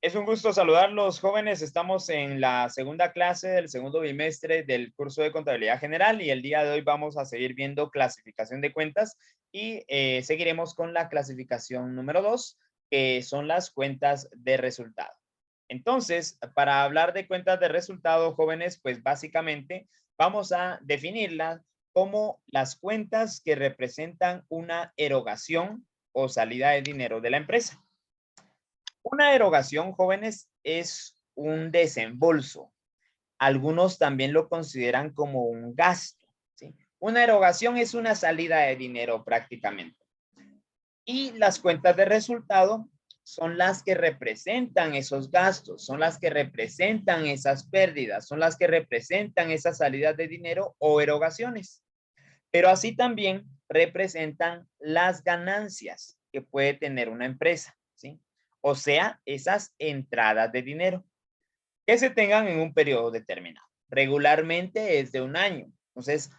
Es un gusto saludarlos, jóvenes. Estamos en la segunda clase del segundo bimestre del curso de Contabilidad General y el día de hoy vamos a seguir viendo clasificación de cuentas y seguiremos con la clasificación número 2, que son las cuentas de resultado. Entonces, para hablar de cuentas de resultado, jóvenes, pues básicamente vamos a definirlas como las cuentas que representan una erogación o salida de dinero de la empresa. Una erogación, jóvenes, es un desembolso. Algunos también lo consideran como un gasto, ¿sí? Una erogación es una salida de dinero prácticamente. Y las cuentas de resultado son las que representan esos gastos, son las que representan esas pérdidas, son las que representan esas salidas de dinero o erogaciones. Pero así también representan las ganancias que puede tener una empresa, ¿sí? O sea, esas entradas de dinero que se tengan en un periodo determinado. Regularmente es de un año. Entonces,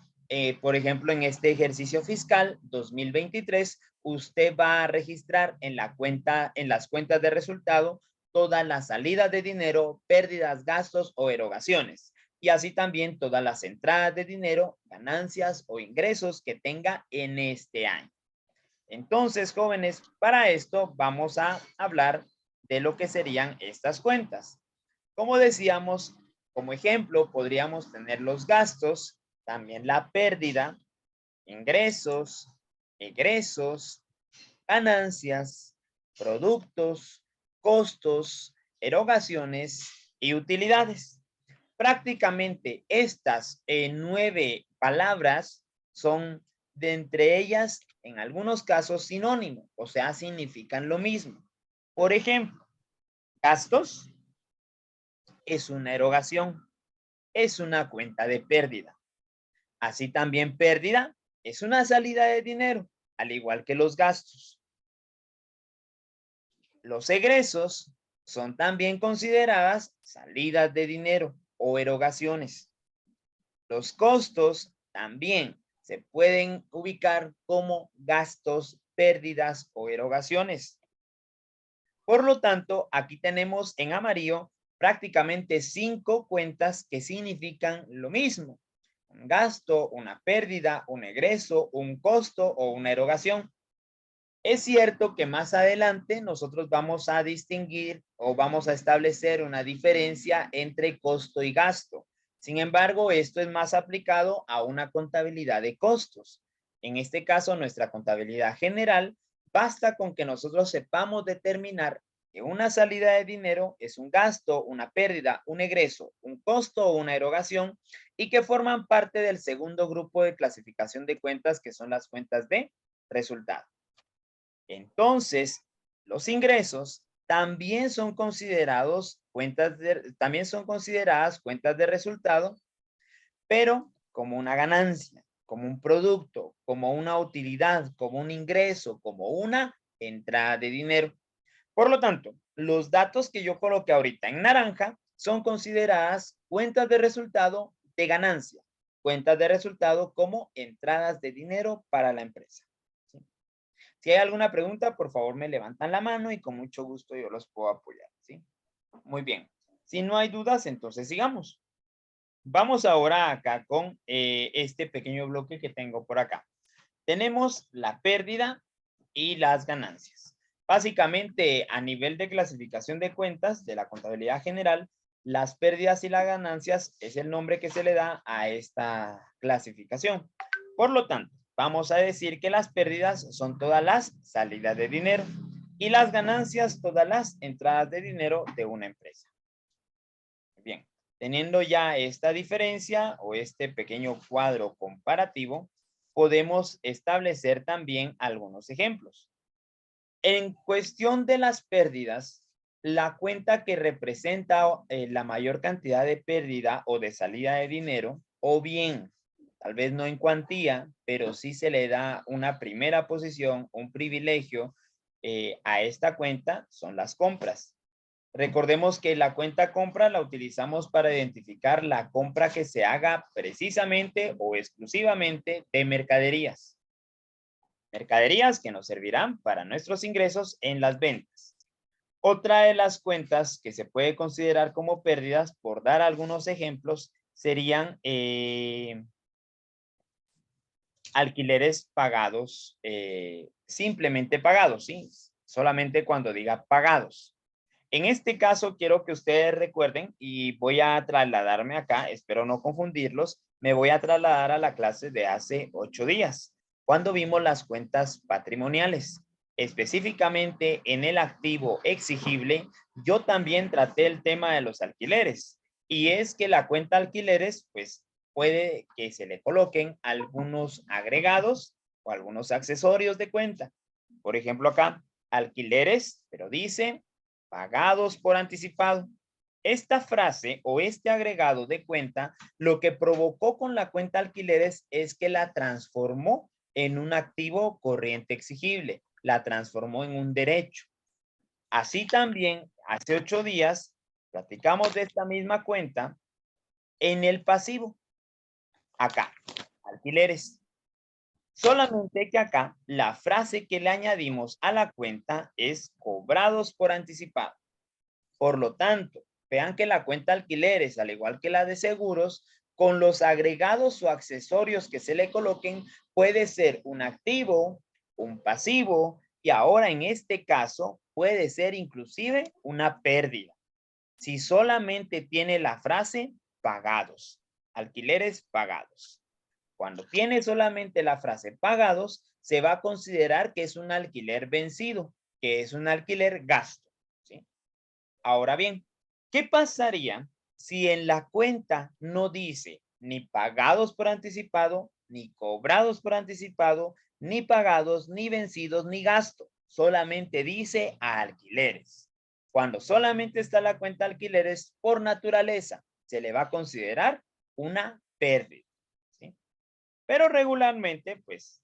por ejemplo, en este ejercicio fiscal 2023, usted va a registrar en la cuenta, en las cuentas de resultado, todas las salidas de dinero, pérdidas, gastos o erogaciones. Y así también todas las entradas de dinero, ganancias o ingresos que tenga en este año. Entonces, jóvenes, para esto vamos a hablar de lo que serían estas cuentas. Como decíamos, como ejemplo, podríamos tener los gastos, también la pérdida, ingresos, egresos, ganancias, productos, costos, erogaciones y utilidades. Prácticamente estas 9 palabras son de entre ellas, en algunos casos, sinónimo, o sea, significan lo mismo. Por ejemplo, gastos es una erogación, es una cuenta de pérdida. Así también pérdida es una salida de dinero, al igual que los gastos. Los egresos son también consideradas salidas de dinero o erogaciones. Los costos también se pueden ubicar como gastos, pérdidas o erogaciones. Por lo tanto, aquí tenemos en amarillo prácticamente 5 cuentas que significan lo mismo. Un gasto, una pérdida, un egreso, un costo o una erogación. Es cierto que más adelante nosotros vamos a distinguir o vamos a establecer una diferencia entre costo y gasto. Sin embargo, esto es más aplicado a una contabilidad de costos. En este caso, nuestra contabilidad general, basta con que nosotros sepamos determinar que una salida de dinero es un gasto, una pérdida, un egreso, un costo o una erogación y que forman parte del segundo grupo de clasificación de cuentas que son las cuentas de resultado. Entonces, los ingresos también son consideradas cuentas de resultado, pero como una ganancia, como un producto, como una utilidad, como un ingreso, como una entrada de dinero. Por lo tanto, los datos que yo coloqué ahorita en naranja son consideradas cuentas de resultado de ganancia, cuentas de resultado como entradas de dinero para la empresa. ¿Sí? Si hay alguna pregunta, por favor me levantan la mano y con mucho gusto yo los puedo apoyar, ¿sí? Muy bien. Si no hay dudas, entonces sigamos. Vamos ahora acá con este pequeño bloque que tengo por acá. Tenemos la pérdida y las ganancias. Básicamente, a nivel de clasificación de cuentas de la contabilidad general, las pérdidas y las ganancias es el nombre que se le da a esta clasificación. Por lo tanto, vamos a decir que las pérdidas son todas las salidas de dinero y las ganancias todas las entradas de dinero de una empresa. Bien, teniendo ya esta diferencia o este pequeño cuadro comparativo, podemos establecer también algunos ejemplos. En cuestión de las pérdidas, la cuenta que representa la mayor cantidad de pérdida o de salida de dinero, o bien, tal vez no en cuantía, pero sí se le da una primera posición, un privilegio a esta cuenta, son las compras. Recordemos que la cuenta compra la utilizamos para identificar la compra que se haga precisamente o exclusivamente de mercaderías. Mercaderías que nos servirán para nuestros ingresos en las ventas. Otra de las cuentas que se puede considerar como pérdidas, por dar algunos ejemplos, serían alquileres pagados, simplemente pagados, ¿sí? Solamente cuando diga pagados. En este caso, quiero que ustedes recuerden y voy a trasladarme acá, espero no confundirlos, me voy a trasladar a la clase de hace 8 días, cuando vimos las cuentas patrimoniales. Específicamente en el activo exigible, yo también traté el tema de los alquileres. Y es que la cuenta alquileres, pues puede que se le coloquen algunos agregados o algunos accesorios de cuenta. Por ejemplo, acá, alquileres, pero dice pagados por anticipado. Esta frase o este agregado de cuenta lo que provocó con la cuenta alquileres es que la transformó en un activo corriente exigible, la transformó en un derecho. Así también, hace 8 días, platicamos de esta misma cuenta en el pasivo. Acá, alquileres. Solamente que acá la frase que le añadimos a la cuenta es cobrados por anticipado. Por lo tanto, vean que la cuenta alquileres, al igual que la de seguros, con los agregados o accesorios que se le coloquen, puede ser un activo, un pasivo y ahora en este caso puede ser inclusive una pérdida. Si solamente tiene la frase pagados, alquileres pagados. Cuando tiene solamente la frase pagados, se va a considerar que es un alquiler vencido, que es un alquiler gasto. ¿Sí? Ahora bien, ¿qué pasaría si en la cuenta no dice ni pagados por anticipado, ni cobrados por anticipado, ni pagados, ni vencidos, ni gasto? Solamente dice alquileres. Cuando solamente está la cuenta alquileres, por naturaleza, se le va a considerar una pérdida. ¿Sí? Pero regularmente, pues,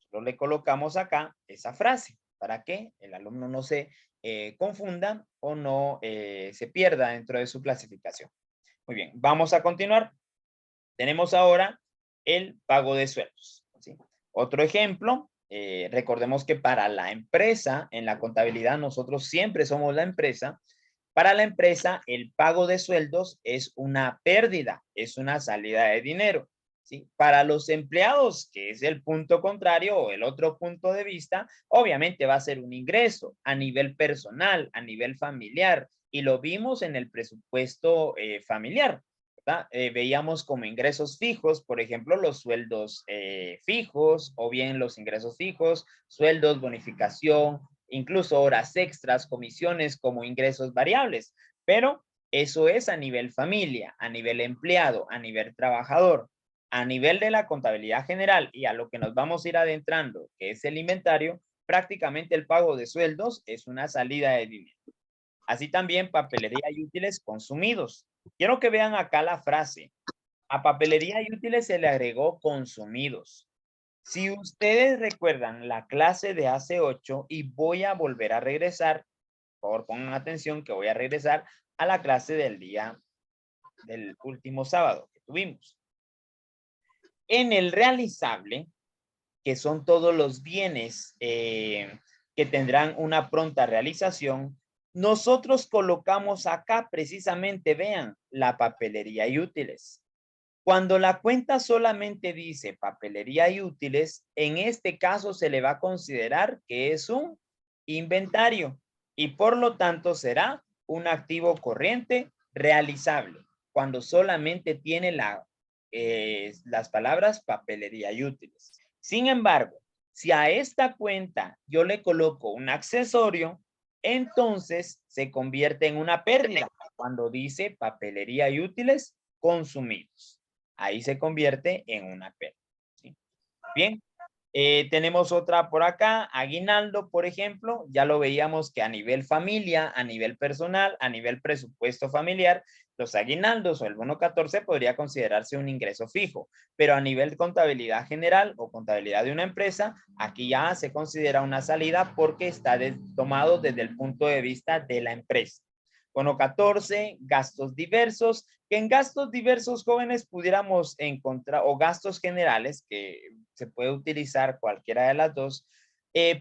solo le colocamos acá esa frase para que el alumno no se confunda o no se pierda dentro de su clasificación. Muy bien, vamos a continuar. Tenemos ahora el pago de sueldos. ¿Sí? Otro ejemplo, recordemos que para la empresa, en la contabilidad, nosotros siempre somos la empresa. Para la empresa, el pago de sueldos es una pérdida, es una salida de dinero. ¿Sí? Para los empleados, que es el punto contrario o el otro punto de vista, obviamente va a ser un ingreso a nivel personal, a nivel familiar, y lo vimos en el presupuesto familiar. Veíamos como ingresos fijos, por ejemplo, los sueldos fijos o bien los ingresos fijos, sueldos, bonificación, incluso horas extras, comisiones como ingresos variables. Pero eso es a nivel familia, a nivel empleado, a nivel trabajador. A nivel de la contabilidad general y a lo que nos vamos a ir adentrando, que es el inventario, prácticamente el pago de sueldos es una salida de dinero. Así también papelería y útiles consumidos. Quiero que vean acá la frase. A papelería y útiles se le agregó consumidos. Si ustedes recuerdan la clase de hace 8 y voy a volver a regresar, por favor pongan atención que voy a regresar a la clase del día del último sábado que tuvimos. En el realizable, que son todos los bienes que tendrán una pronta realización, nosotros colocamos acá precisamente, vean, la papelería y útiles. Cuando la cuenta solamente dice papelería y útiles, en este caso se le va a considerar que es un inventario y por lo tanto será un activo corriente realizable cuando solamente tiene las palabras papelería y útiles. Sin embargo, si a esta cuenta yo le coloco un accesorio, entonces se convierte en una pérdida cuando dice papelería y útiles consumidos. Ahí se convierte en una pérdida. ¿Sí? Bien, tenemos otra por acá, aguinaldo, por ejemplo, ya lo veíamos que a nivel familia, a nivel personal, a nivel presupuesto familiar, los aguinaldos o el bono 14 podría considerarse un ingreso fijo, pero a nivel contabilidad general o contabilidad de una empresa, aquí ya se considera una salida porque está tomado desde el punto de vista de la empresa. Bono 14, gastos diversos, que en gastos diversos jóvenes pudiéramos encontrar, o gastos generales, que se puede utilizar cualquiera de las dos,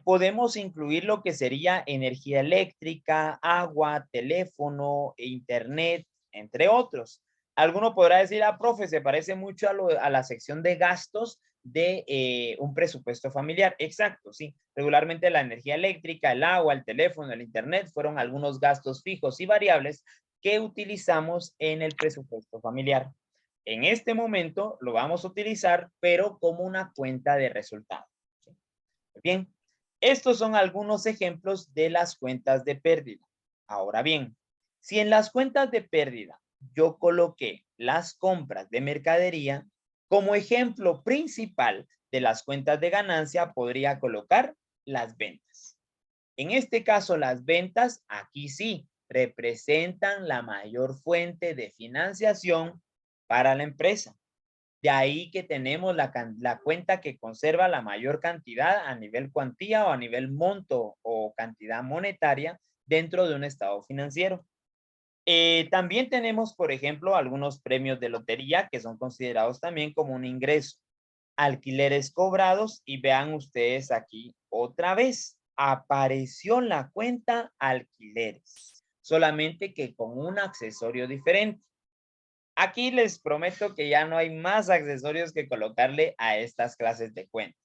Podemos incluir lo que sería energía eléctrica, agua, teléfono, internet, entre otros. Alguno podrá decir, profe, se parece mucho a la sección de gastos de un presupuesto familiar. Exacto, sí. Regularmente la energía eléctrica, el agua, el teléfono, el internet fueron algunos gastos fijos y variables que utilizamos en el presupuesto familiar. En este momento lo vamos a utilizar, pero como una cuenta de resultados. ¿Sí? Bien, estos son algunos ejemplos de las cuentas de pérdida. Ahora bien, si en las cuentas de pérdida yo coloqué las compras de mercadería, como ejemplo principal de las cuentas de ganancia podría colocar las ventas. En este caso, las ventas, aquí sí, representan la mayor fuente de financiación para la empresa. De ahí que tenemos la cuenta que conserva la mayor cantidad a nivel cuantía o a nivel monto o cantidad monetaria dentro de un estado financiero. También tenemos, por ejemplo, algunos premios de lotería que son considerados también como un ingreso. Alquileres cobrados y vean ustedes aquí otra vez, apareció la cuenta alquileres, solamente que con un accesorio diferente. Aquí les prometo que ya no hay más accesorios que colocarle a estas clases de cuenta.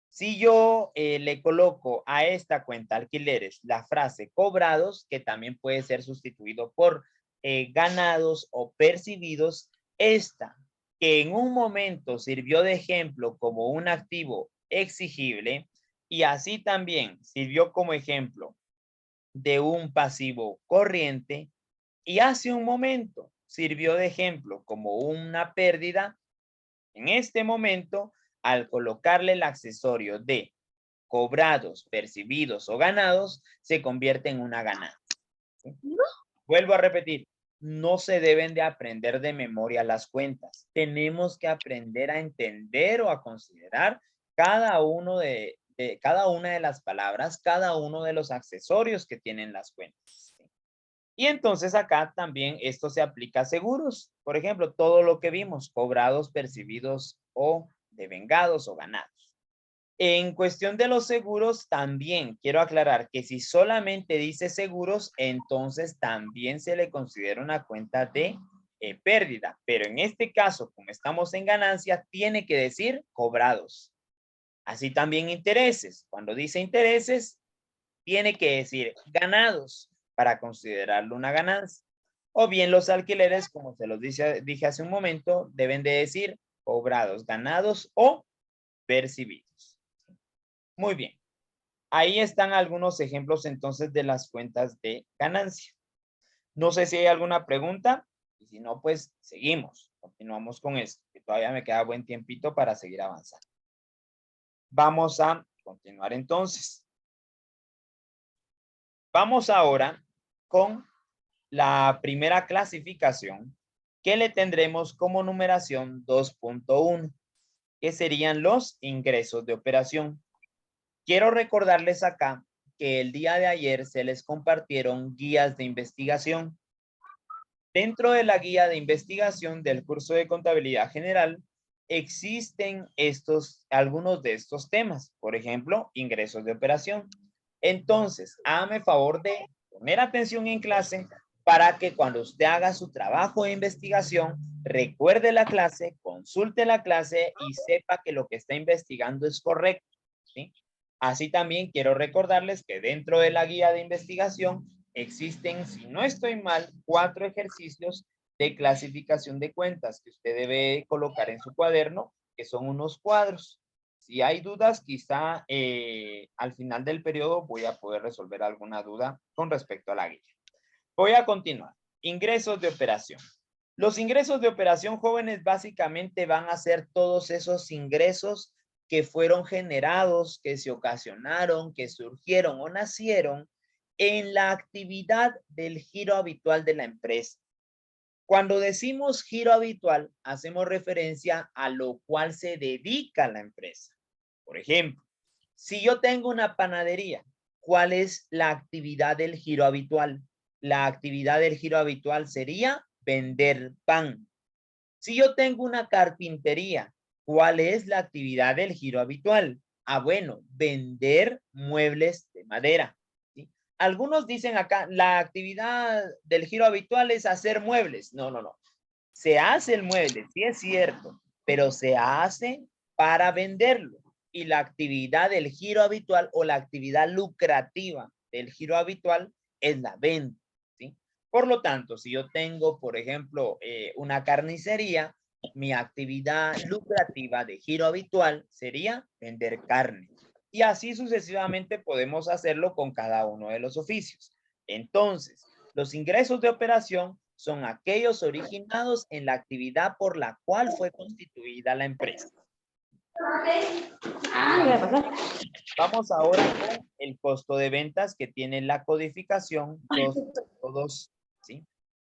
Si yo le coloco a esta cuenta alquileres la frase cobrados, que también puede ser sustituido por ganados o percibidos, esta que en un momento sirvió de ejemplo como un activo exigible y así también sirvió como ejemplo de un pasivo corriente, y hace un momento sirvió de ejemplo como una pérdida, en este momento, al colocarle el accesorio de cobrados, percibidos o ganados, se convierte en una ganancia. ¿Sí? Vuelvo a repetir, no se deben de aprender de memoria las cuentas. Tenemos que aprender a entender o a considerar cada cada una de las palabras, cada uno de los accesorios que tienen las cuentas. Y entonces acá también esto se aplica a seguros. Por ejemplo, todo lo que vimos, cobrados, percibidos o devengados o ganados. En cuestión de los seguros, también quiero aclarar que si solamente dice seguros, entonces también se le considera una cuenta de pérdida. Pero en este caso, como estamos en ganancia, tiene que decir cobrados. Así también intereses. Cuando dice intereses, tiene que decir ganados para considerarlo una ganancia. O bien los alquileres, como se los dije hace un momento, deben de decir cobrados, ganados o percibidos. Muy bien. Ahí están algunos ejemplos entonces de las cuentas de ganancia. No sé si hay alguna pregunta y si no, pues seguimos. Continuamos con esto, que todavía me queda buen tiempito para seguir avanzando. Vamos a continuar entonces. Vamos ahora con la primera clasificación que le tendremos como numeración 2.1, que serían los ingresos de operación. Quiero recordarles acá que el día de ayer se les compartieron guías de investigación. Dentro de la guía de investigación del curso de contabilidad general existen algunos de estos temas, por ejemplo, ingresos de operación. Entonces, hágame favor de poner atención en clase para que cuando usted haga su trabajo de investigación, recuerde la clase, consulte la clase y sepa que lo que está investigando es correcto, ¿sí? Así también quiero recordarles que dentro de la guía de investigación existen, si no estoy mal, 4 ejercicios de clasificación de cuentas que usted debe colocar en su cuaderno, que son unos cuadros. Si hay dudas, quizá al final del periodo voy a poder resolver alguna duda con respecto a la guía. Voy a continuar. Ingresos de operación. Los ingresos de operación, jóvenes, básicamente van a ser todos esos ingresos que fueron generados, que se ocasionaron, que surgieron o nacieron en la actividad del giro habitual de la empresa. Cuando decimos giro habitual, hacemos referencia a lo cual se dedica la empresa. Por ejemplo, si yo tengo una panadería, ¿cuál es la actividad del giro habitual? La actividad del giro habitual sería vender pan. Si yo tengo una carpintería, ¿cuál es la actividad del giro habitual? Ah, bueno, vender muebles de madera. ¿Sí? Algunos dicen acá, la actividad del giro habitual es hacer muebles. No, no, no. Se hace el mueble, sí es cierto, pero se hace para venderlo. Y la actividad del giro habitual o la actividad lucrativa del giro habitual es la venta. ¿Sí? Por lo tanto, si yo tengo, por ejemplo, una carnicería, mi actividad lucrativa de giro habitual sería vender carne. Y así sucesivamente podemos hacerlo con cada uno de los oficios. Entonces, los ingresos de operación son aquellos originados en la actividad por la cual fue constituida la empresa. Vamos ahora con el costo de ventas que tiene la codificación 2.2, ¿sí?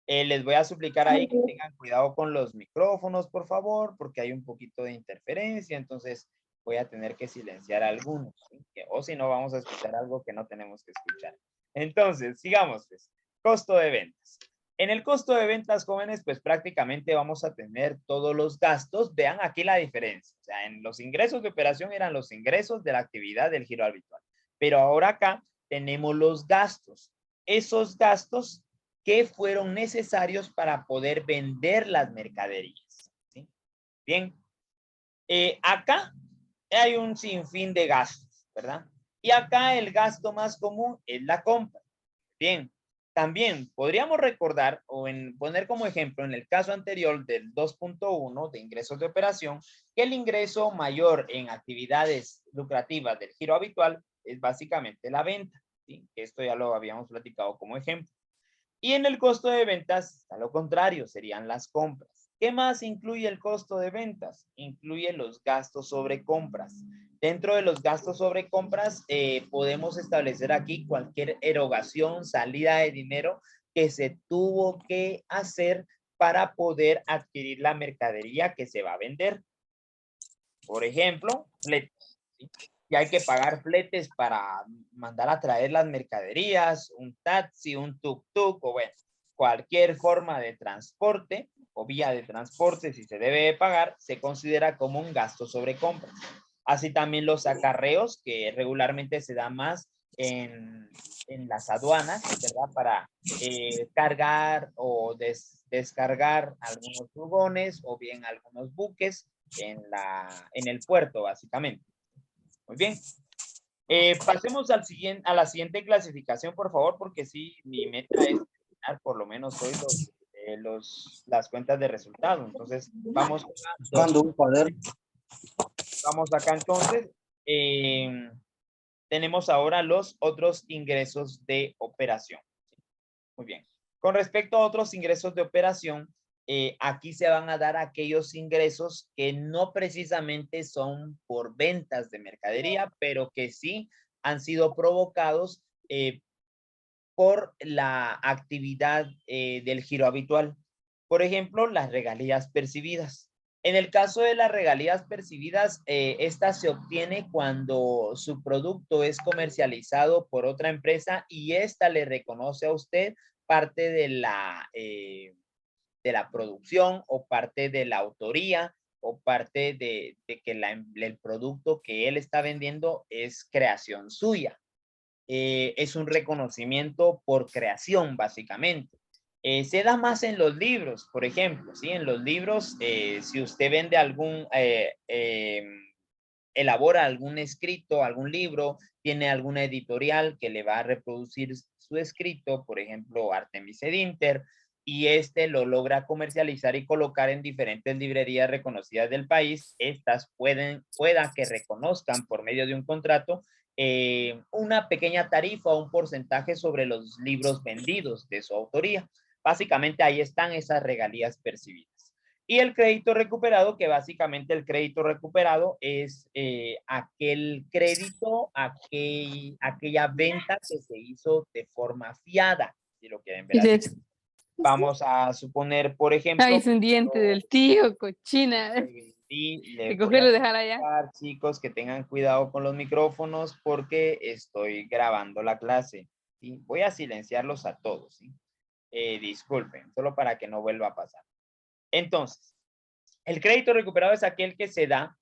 Les voy a suplicar ahí que tengan cuidado con los micrófonos, por favor, porque hay un poquito de interferencia, entonces voy a tener que silenciar algunos, ¿sí? O si no, vamos a escuchar algo que no tenemos que escuchar. Entonces, sigamos, pues. Costo de ventas. En el costo de ventas, jóvenes, pues prácticamente vamos a tener todos los gastos. Vean aquí la diferencia. O sea, en los ingresos de operación eran los ingresos de la actividad del giro habitual. Pero ahora acá tenemos los gastos. Esos gastos que fueron necesarios para poder vender las mercaderías. ¿Sí? Bien. Acá hay un sinfín de gastos, ¿verdad? Y acá el gasto más común es la compra. Bien. También podríamos recordar poner como ejemplo en el caso anterior del 2.1 de ingresos de operación, que el ingreso mayor en actividades lucrativas del giro habitual es básicamente la venta. ¿Sí? Esto ya lo habíamos platicado como ejemplo. Y en el costo de ventas, a lo contrario, serían las compras. ¿Qué más incluye el costo de ventas? Incluye los gastos sobre compras. Dentro de los gastos sobre compras, podemos establecer aquí cualquier erogación, salida de dinero que se tuvo que hacer para poder adquirir la mercadería que se va a vender. Por ejemplo, fletes. ¿Sí? Y hay que pagar fletes para mandar a traer las mercaderías, un taxi, un tuk-tuk o bueno, cualquier forma de transporte o vía de transporte, si se debe de pagar, se considera como un gasto sobre compras. Así también los acarreos, que regularmente se da más en las aduanas, ¿verdad? Para cargar o descargar algunos furgones o bien algunos buques en el puerto, básicamente. Muy bien. Pasemos a la siguiente clasificación, por favor, porque sí, mi meta es terminar por lo menos hoy las cuentas de resultado. Entonces, vamos vamos acá entonces. Tenemos ahora los otros ingresos de operación. Muy bien. Con respecto a otros ingresos de operación, aquí se van a dar aquellos ingresos que no precisamente son por ventas de mercadería, pero que sí han sido provocados por la actividad del giro habitual. Por ejemplo, las regalías percibidas. En el caso de las regalías percibidas, esta se obtiene cuando su producto es comercializado por otra empresa y esta le reconoce a usted parte de la producción o parte de la autoría o parte de que el producto que él está vendiendo es creación suya. Es un reconocimiento por creación, básicamente. Se da más en los libros, por ejemplo, ¿sí? En los libros, si usted vende elabora algún escrito, algún libro, tiene alguna editorial que le va a reproducir su escrito, por ejemplo, Artemis Edinter, y este lo logra comercializar y colocar en diferentes librerías reconocidas del país, estas pueda que reconozcan por medio de un contrato una pequeña tarifa o un porcentaje sobre los libros vendidos de su autoría. Básicamente ahí están esas regalías percibidas. Y el crédito recuperado, que básicamente el crédito recuperado es aquel crédito, aquella venta que se hizo de forma fiada, si lo quieren ver así. Vamos a suponer, por ejemplo... Ay, es un diente del tío, cochina. Y le voy a dejar allá. Chicos, que tengan cuidado con los micrófonos porque estoy grabando la clase. ¿Sí? Voy a silenciarlos a todos. ¿Sí? Disculpen, solo para que no vuelva a pasar. Entonces, el crédito recuperado es aquel que se da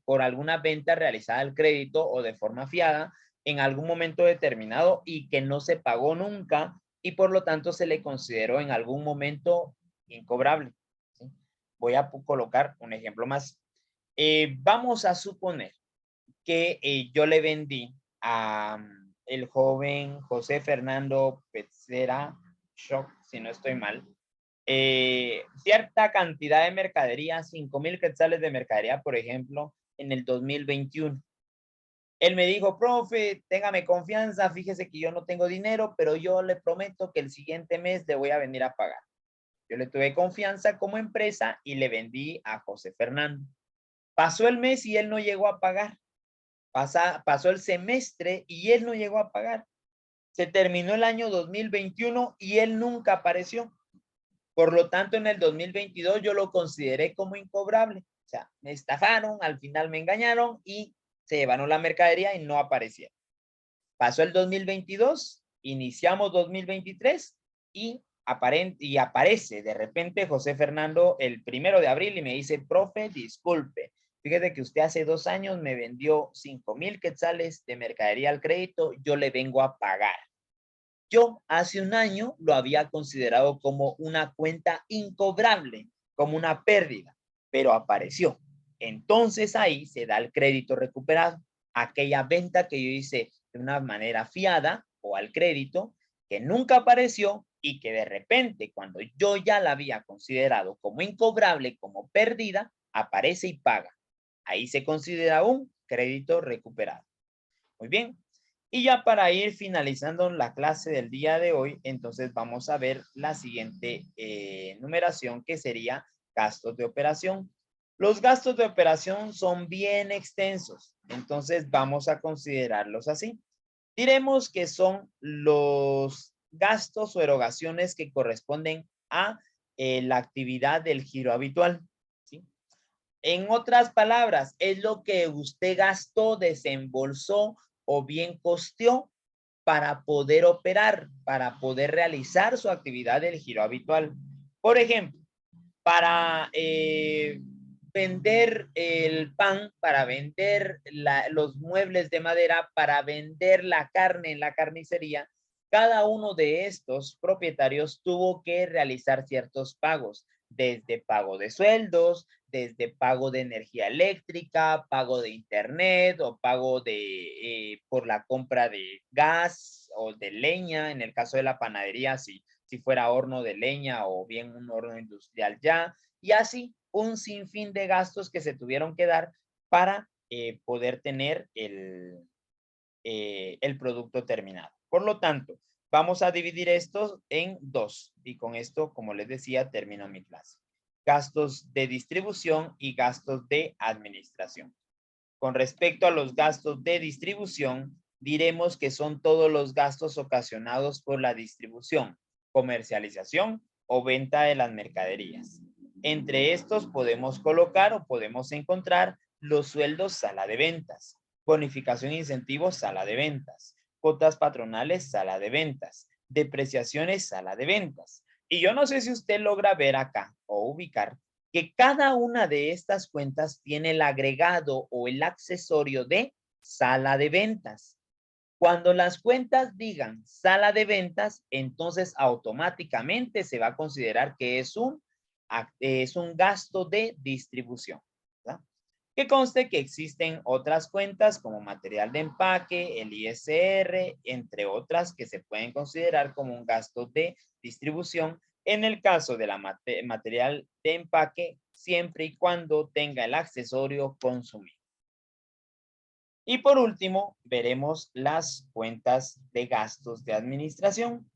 por alguna venta realizada al crédito o de forma fiada en algún momento determinado y que no se pagó nunca y por lo tanto se le consideró en algún momento incobrable. ¿Sí? Voy a colocar un ejemplo más. Vamos a suponer que yo le vendí a el joven José Fernando Petzera Shock, si no estoy mal, cierta cantidad de mercadería, 5,000 quetzales de mercadería, por ejemplo, en el 2021. Él me dijo, profe, téngame confianza, fíjese que yo no tengo dinero, pero yo le prometo que el siguiente mes le voy a venir a pagar. Yo le tuve confianza como empresa y le vendí a José Fernando. Pasó el mes y él no llegó a pagar. Pasó el semestre y él no llegó a pagar. Se terminó el año 2021 y él nunca apareció. Por lo tanto, en el 2022 yo lo consideré como incobrable. O sea, me estafaron, al final me engañaron y se llevaron la mercadería y no aparecieron. Pasó el 2022, iniciamos 2023 y aparece de repente José Fernando el 1 de abril y me dice, profe, disculpe, fíjate que usted hace 2 años me vendió 5,000 quetzales de mercadería al crédito, yo le vengo a pagar. Yo hace un año lo había considerado como una cuenta incobrable, como una pérdida, pero apareció. Entonces ahí se da el crédito recuperado. Aquella venta que yo hice de una manera fiada o al crédito, que nunca apareció y que de repente cuando yo ya la había considerado como incobrable, como pérdida, aparece y paga. Ahí se considera un crédito recuperado. Muy bien. Y ya para ir finalizando la clase del día de hoy, entonces vamos a ver la siguiente numeración que sería gastos de operación. Los gastos de operación son bien extensos, entonces vamos a considerarlos así. Diremos que son los gastos o erogaciones que corresponden a la actividad del giro habitual. ¿Sí? En otras palabras, es lo que usted gastó, desembolsó o bien costeó para poder operar, para poder realizar su actividad del giro habitual. Por ejemplo, para vender el pan, para vender los muebles de madera, para vender la carne en la carnicería, cada uno de estos propietarios tuvo que realizar ciertos pagos, desde pago de sueldos, desde pago de energía eléctrica, pago de internet o pago de por la compra de gas o de leña, en el caso de la panadería, si fuera horno de leña o bien un horno industrial ya, y así un sinfín de gastos que se tuvieron que dar para poder tener el producto terminado. Por lo tanto, vamos a dividir estos en dos y con esto, como les decía, termino mi clase. Gastos de distribución y gastos de administración. Con respecto a los gastos de distribución, diremos que son todos los gastos ocasionados por la distribución, comercialización o venta de las mercaderías. Entre estos podemos colocar o podemos encontrar los sueldos sala de ventas, bonificación e incentivos sala de ventas, cuotas patronales sala de ventas, depreciaciones sala de ventas. Y yo no sé si usted logra ver acá o ubicar que cada una de estas cuentas tiene el agregado o el accesorio de sala de ventas. Cuando las cuentas digan sala de ventas, entonces automáticamente se va a considerar que es un gasto de distribución. ¿Verdad? Que conste que existen otras cuentas como material de empaque, el ISR, entre otras que se pueden considerar como un gasto de distribución en el caso de la material de empaque, siempre y cuando tenga el accesorio consumido. Y por último, veremos las cuentas de gastos de administración.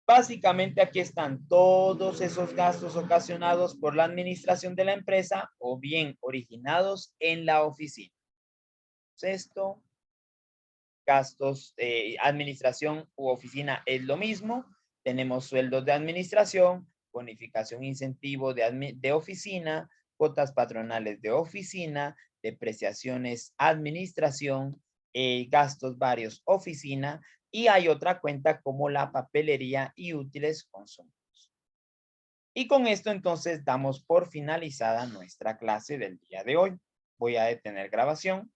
Básicamente aquí están todos esos gastos ocasionados por la administración de la empresa o bien originados en la oficina. Esto, gastos de administración u oficina es lo mismo. Tenemos sueldos de administración, bonificación incentivo de oficina, cuotas patronales de oficina, depreciaciones administración, gastos varios oficina y hay otra cuenta como la papelería y útiles consumos. Y con esto entonces damos por finalizada nuestra clase del día de hoy. Voy a detener grabación.